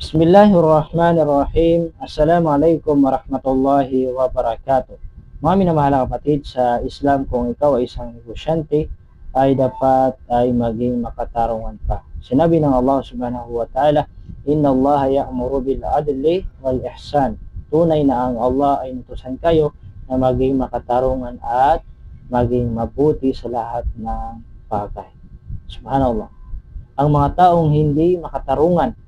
Bismillahirrahmanirrahim. Assalamualaikum warahmatullahi wabarakatuh. Mga minamahal na kapatid, sa Islam kung ikaw ay isang negosyante ay dapat ay maging makatarungan ka. Sinabi ng Allah subhanahu wa ta'ala, Inna Allah ya'muru bil adli wal ihsan. Tunay na ang Allah ay nutusan kayo na maging makatarungan at maging mabuti sa lahat ng bagay. Subhanallah. Ang mga taong hindi makatarungan,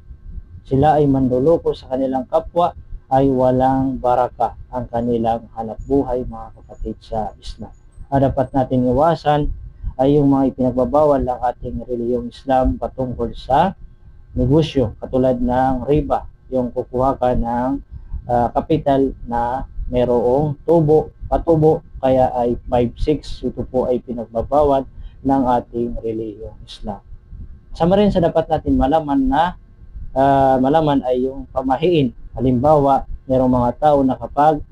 sila ay manluloko sa kanilang kapwa, ay walang baraka ang kanilang hanap buhay, mga kapatid sa Islam. Ang dapat natin iwasan ay yung mga ipinagbabawal ng ating reliyong Islam patungkol sa negosyo, katulad ng riba, yung kukuha ka ng kapital na mayroong patubo, kaya ay 5-6, ito po ay pinagbabawal ng ating reliyong Islam. Sama rin sa dapat natin malaman ay yung pamahiin. Halimbawa, mayroong mga tao na kapag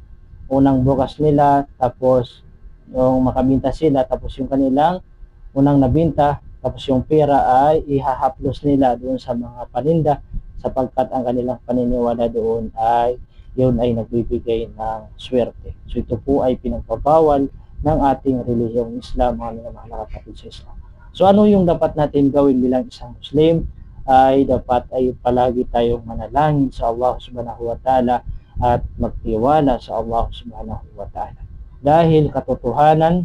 unang bukas nila, tapos yung makabinta sila, tapos yung kanilang unang nabinta, tapos yung pera ay ihahaplos nila doon sa mga paninda, sapagkat ang kanilang paniniwala doon ay yun ay nagbibigay ng swerte. So ito po ay pinagbabawal ng ating relihiyong Islam, mga minamahal na kapatid sa Islam. So ano yung dapat natin gawin bilang isang Muslim? Ay dapat ay palagi tayong manalangin sa Allah subhanahu wa ta'ala at magtiwala sa Allah subhanahu wa ta'ala. Dahil katotohanan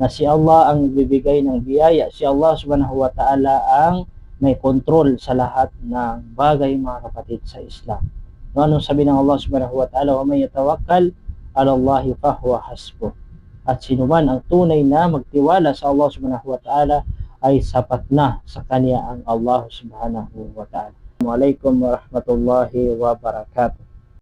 na si Allah ang bibigay ng biyaya, si Allah subhanahu wa ta'ala ang may kontrol sa lahat ng bagay, mga kapatid sa Islam. Anong sabi ng Allah subhanahu wa ta'ala? Wa may yatawakkal ala Allahi fahuwa hasbuh. At sino man ang tunay na magtiwala sa Allah subhanahu wa ta'ala ay sapat na sa kanya ang Allah subhanahu wa ta'ala. Assalamualaikum warahmatullahi wabarakatuh.